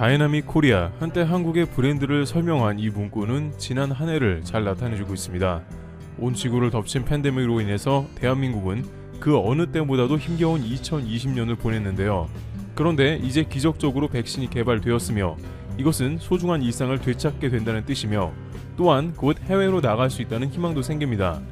다이나믹 코리아, 한때 한국의 브랜드를 설명한 이 문구는 지난 한 해를 잘 나타내주고 있습니다. 온 지구를 덮친 팬데믹으로 인해서 대한민국은 그 어느 때보다도 힘겨운 2020년을 보냈는데요. 그런데 이제 기적적으로 백신이 개발되었으며 이것은 소중한 일상을 되찾게 된다는 뜻이며 또한 곧 해외로 나갈 수 있다는 희망도 생깁니다.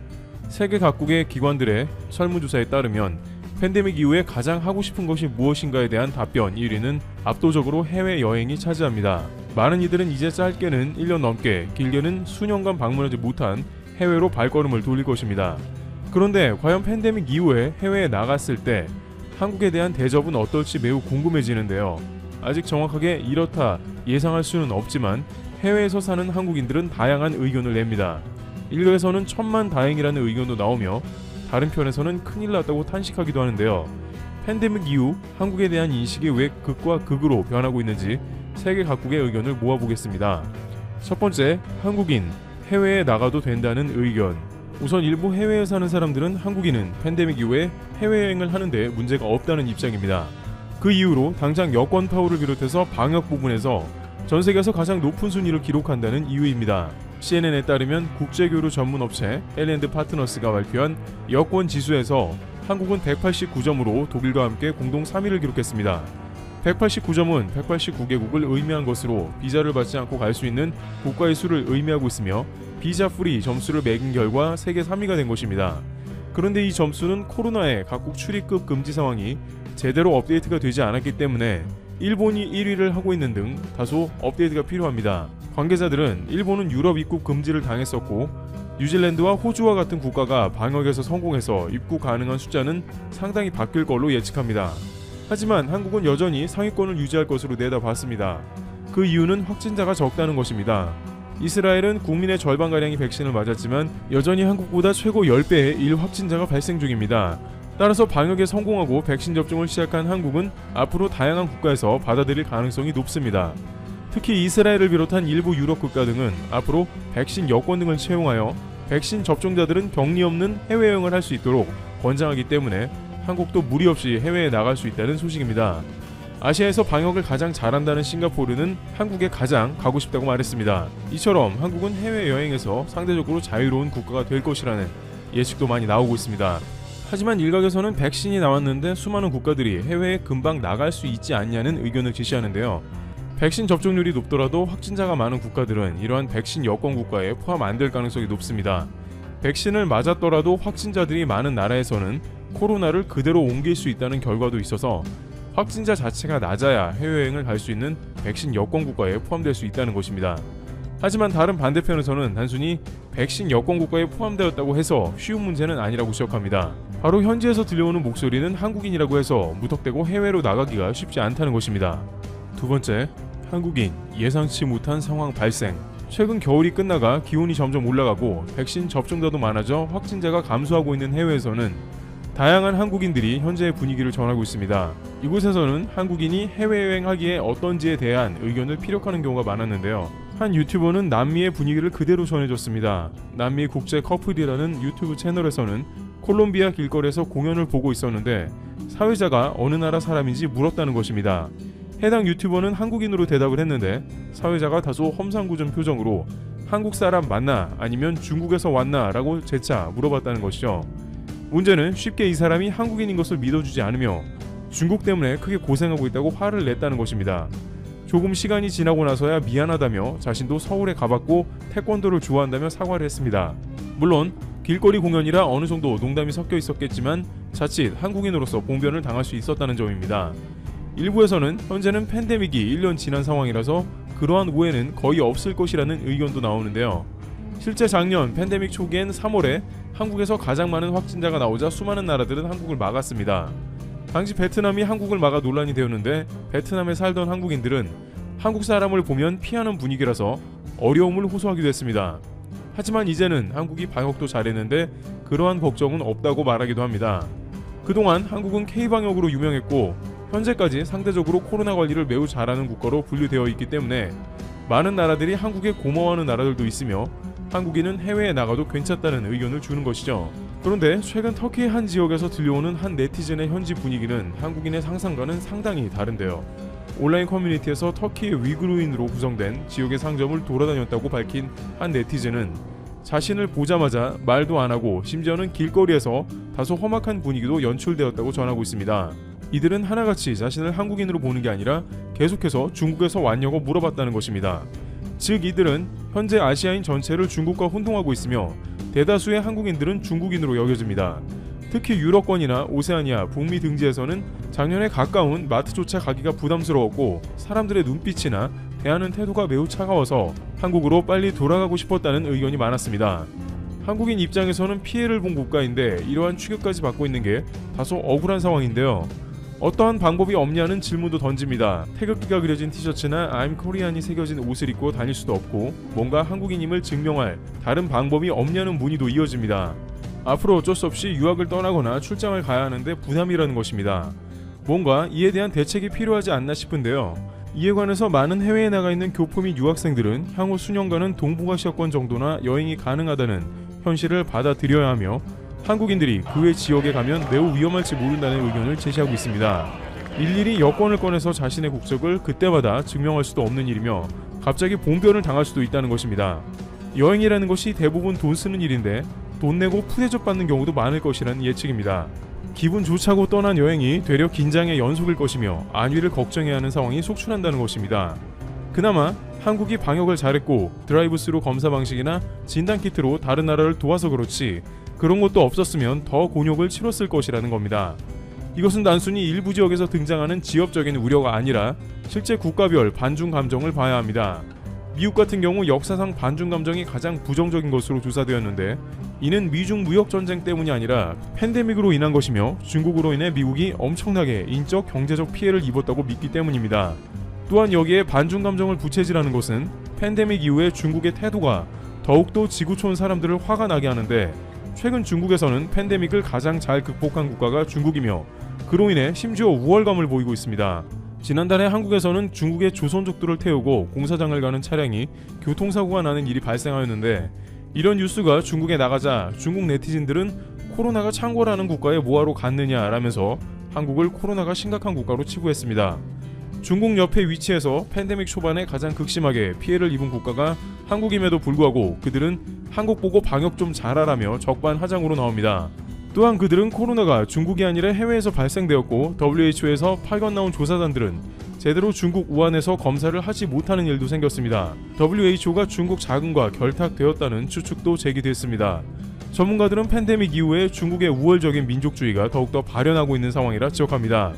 세계 각국의 기관들의 설문조사에 따르면 팬데믹 이후에 가장 하고 싶은 것이 무엇인가에 대한 답변 1위는 압도적으로 해외여행이 차지합니다. 많은 이들은 이제 짧게는 1년 넘게, 길게는 수년간 방문하지 못한 해외로 발걸음을 돌릴 것입니다. 그런데 과연 팬데믹 이후에 해외에 나갔을 때 한국에 대한 대접은 어떨지 매우 궁금해지는데요. 아직 정확하게 이렇다 예상할 수는 없지만 해외에서 사는 한국인들은 다양한 의견을 냅니다. 일각에서는 천만다행이라는 의견도 나오며 다른 편에서는 큰일 났다고 탄식하기도 하는데요. 팬데믹 이후 한국에 대한 인식이 왜 극과 극으로 변하고 있는지 세계 각국의 의견을 모아보겠습니다. 첫 번째, 한국인, 해외에 나가도 된다는 의견. 우선 일부 해외에 사는 사람들은 한국인은 팬데믹 이후에 해외여행을 하는데 문제가 없다는 입장입니다. 그 이후로 당장 여권 파호를 비롯해서 방역 부분에서 전 세계에서 가장 높은 순위를 기록한다는 이유입니다. CNN에 따르면 국제교류 전문 업체 L&D 파트너스가 발표한 여권 지수에서 한국은 189점으로 독일과 함께 공동 3위를 기록했습니다. 189점은 189개국을 의미한 것으로 비자를 받지 않고 갈 수 있는 국가의 수를 의미하고 있으며 비자 프리 점수를 매긴 결과 세계 3위가 된 것입니다. 그런데 이 점수는 코로나의 각국 출입국 금지 상황이 제대로 업데이트가 되지 않았기 때문에 일본이 1위를 하고 있는 등 다소 업데이트가 필요합니다. 관계자들은 일본은 유럽 입국 금지를 당했었고 뉴질랜드와 호주와 같은 국가가 방역에서 성공해서 입국 가능한 숫자는 상당히 바뀔 걸로 예측합니다. 하지만 한국은 여전히 상위권을 유지할 것으로 내다봤습니다. 그 이유는 확진자가 적다는 것입니다. 이스라엘은 국민의 절반가량이 백신을 맞았지만 여전히 한국보다 최고 10배의 일확진자가 발생 중입니다. 따라서 방역에 성공하고 백신 접종을 시작한 한국은 앞으로 다양한 국가에서 받아들일 가능성이 높습니다. 특히 이스라엘을 비롯한 일부 유럽 국가 등은 앞으로 백신 여권 등을 채용하여 백신 접종자들은 격리 없는 해외여행을 할 수 있도록 권장하기 때문에 한국도 무리 없이 해외에 나갈 수 있다는 소식입니다. 아시아에서 방역을 가장 잘한다는 싱가포르는 한국에 가장 가고 싶다고 말했습니다. 이처럼 한국은 해외여행에서 상대적으로 자유로운 국가가 될 것이라는 예측도 많이 나오고 있습니다. 하지만 일각에서는 백신이 나왔는데 수많은 국가들이 해외에 금방 나갈 수 있지 않냐는 의견을 제시하는데요. 백신 접종률이 높더라도 확진자가 많은 국가들은 이러한 백신 여권 국가에 포함 안 될 가능성이 높습니다. 백신을 맞았더라도 확진자들이 많은 나라에서는 코로나를 그대로 옮길 수 있다는 결과도 있어서 확진자 자체가 낮아야 해외여행을 갈 수 있는 백신 여권 국가에 포함될 수 있다는 것입니다. 하지만 다른 반대편에서는 단순히 백신 여권 국가에 포함되었다고 해서 쉬운 문제는 아니라고 지적합니다. 바로 현지에서 들려오는 목소리는 한국인이라고 해서 무턱대고 해외로 나가기가 쉽지 않다는 것입니다. 두 번째, 한국인, 예상치 못한 상황 발생. 최근 겨울이 끝나가 기온이 점점 올라가고 백신 접종자도 많아져 확진자가 감소하고 있는 해외에서는 다양한 한국인들이 현재의 분위기를 전하고 있습니다. 이곳에서는 한국인이 해외여행하기에 어떤지에 대한 의견을 피력하는 경우가 많았는데요. 한 유튜버는 남미의 분위기를 그대로 전해줬습니다. 남미 국제 커플이라는 유튜브 채널에서는 콜롬비아 길거리에서 공연을 보고 있었는데 사회자가 어느 나라 사람인지 물었다는 것입니다. 해당 유튜버는 한국인으로 대답을 했는데 사회자가 다소 험상궂은 표정으로 한국 사람 맞나 아니면 중국에서 왔나 라고 재차 물어봤다는 것이죠. 문제는 쉽게 이 사람이 한국인인 것을 믿어주지 않으며 중국 때문에 크게 고생하고 있다고 화를 냈다는 것입니다. 조금 시간이 지나고 나서야 미안하다며 자신도 서울에 가봤고 태권도를 좋아한다며 사과를 했습니다. 물론 길거리 공연이라 어느 정도 농담이 섞여 있었겠지만 자칫 한국인으로서 봉변을 당할 수 있었다는 점입니다. 일부에서는 현재는 팬데믹이 1년 지난 상황이라서 그러한 오해는 거의 없을 것이라는 의견도 나오는데요. 실제 작년 팬데믹 초기엔 3월에 한국에서 가장 많은 확진자가 나오자 수많은 나라들은 한국을 막았습니다. 당시 베트남이 한국을 막아 논란이 되었는데 베트남에 살던 한국인들은 한국 사람을 보면 피하는 분위기라서 어려움을 호소하기도 했습니다. 하지만 이제는 한국이 방역도 잘했는데 그러한 걱정은 없다고 말하기도 합니다. 그동안 한국은 K방역으로 유명했고 현재까지 상대적으로 코로나 관리를 매우 잘하는 국가로 분류되어 있기 때문에 많은 나라들이 한국에 고마워하는 나라들도 있으며 한국인은 해외에 나가도 괜찮다는 의견을 주는 것이죠. 그런데 최근 터키의 한 지역에서 들려오는 한 네티즌의 현지 분위기는 한국인의 상상과는 상당히 다른데요. 온라인 커뮤니티에서 터키의 위구르인으로 구성된 지역의 상점을 돌아다녔다고 밝힌 한 네티즌은 자신을 보자마자 말도 안 하고 심지어는 길거리에서 다소 험악한 분위기도 연출되었다고 전하고 있습니다. 이들은 하나같이 자신을 한국인으로 보는 게 아니라 계속해서 중국에서 왔냐고 물어봤다는 것입니다. 즉 이들은 현재 아시아인 전체를 중국과 혼동하고 있으며 대다수의 한국인들은 중국인으로 여겨집니다. 특히 유럽권이나 오세아니아, 북미 등지에서는 작년에 가까운 마트조차 가기가 부담스러웠고 사람들의 눈빛이나 대하는 태도가 매우 차가워서 한국으로 빨리 돌아가고 싶었다는 의견이 많았습니다. 한국인 입장에서는 피해를 본 국가인데 이러한 취급까지 받고 있는 게 다소 억울한 상황인데요. 어떠한 방법이 없냐는 질문도 던집니다. 태극기가 그려진 티셔츠나 I'm Korean이 새겨진 옷을 입고 다닐 수도 없고 뭔가 한국인임을 증명할 다른 방법이 없냐는 문의도 이어집니다. 앞으로 어쩔 수 없이 유학을 떠나거나 출장을 가야 하는데 부담이라는 것입니다. 뭔가 이에 대한 대책이 필요하지 않나 싶은데요. 이에 관해서 많은 해외에 나가 있는 교포 및 유학생들은 향후 수년간은 동북아시아권 정도나 여행이 가능하다는 현실을 받아들여야 하며 한국인들이 그 외 지역에 가면 매우 위험할지 모른다는 의견을 제시하고 있습니다. 일일이 여권을 꺼내서 자신의 국적을 그때마다 증명할 수도 없는 일이며 갑자기 봉변을 당할 수도 있다는 것입니다. 여행이라는 것이 대부분 돈 쓰는 일인데 돈 내고 푸대접 받는 경우도 많을 것이라는 예측입니다. 기분 좋자고 떠난 여행이 되려 긴장의 연속일 것이며 안위를 걱정해야 하는 상황이 속출한다는 것입니다. 그나마 한국이 방역을 잘했고 드라이브스루 검사 방식이나 진단키트로 다른 나라를 도와서 그렇지 그런 것도 없었으면 더 곤욕을 치렀을 것이라는 겁니다. 이것은 단순히 일부 지역에서 등장하는 지역적인 우려가 아니라 실제 국가별 반중 감정을 봐야 합니다. 미국 같은 경우 역사상 반중 감정이 가장 부정적인 것으로 조사되었는데 이는 미중 무역 전쟁 때문이 아니라 팬데믹으로 인한 것이며 중국으로 인해 미국이 엄청나게 인적 경제적 피해를 입었다고 믿기 때문입니다. 또한 여기에 반중 감정을 부채질하는 것은 팬데믹 이후에 중국의 태도가 더욱더 지구촌 사람들을 화가 나게 하는데 최근 중국에서는 팬데믹을 가장 잘 극복한 국가가 중국이며 그로 인해 심지어 우월감을 보이고 있습니다. 지난달에 한국에서는 중국의 조선족들을 태우고 공사장을 가는 차량이 교통사고가 나는 일이 발생하였는데 이런 뉴스가 중국에 나가자 중국 네티즌들은 코로나가 창궐하는 국가에 뭐하러 갔느냐라면서 한국을 코로나가 심각한 국가로 치부했습니다. 중국 옆에 위치해서 팬데믹 초반에 가장 극심하게 피해를 입은 국가가 한국임에도 불구하고 그들은 한국 보고 방역 좀 잘하라며 적반하장으로 나옵니다. 또한 그들은 코로나가 중국이 아니라 해외에서 발생되었고 WHO에서 파견 나온 조사단들은 제대로 중국 우한에서 검사를 하지 못하는 일도 생겼습니다. WHO가 중국 자금과 결탁되었다는 추측도 제기됐습니다. 전문가들은 팬데믹 이후에 중국의 우월적인 민족주의가 더욱더 발현하고 있는 상황이라 지적합니다.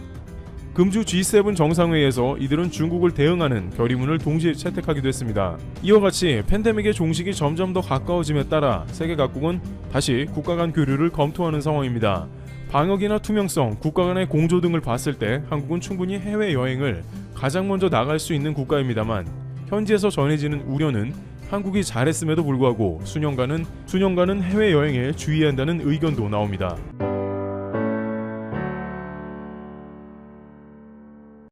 금주 G7 정상회의에서 이들은 중국을 대응하는 결의문을 동시에 채택하기도 했습니다. 이와 같이 팬데믹의 종식이 점점 더 가까워짐에 따라 세계 각국은 다시 국가 간 교류를 검토하는 상황입니다. 방역이나 투명성, 국가 간의 공조 등을 봤을 때 한국은 충분히 해외여행을 가장 먼저 나갈 수 있는 국가입니다만 현지에서 전해지는 우려는 한국이 잘했음에도 불구하고 수년간은 해외여행에 주의해야 한다는 의견도 나옵니다.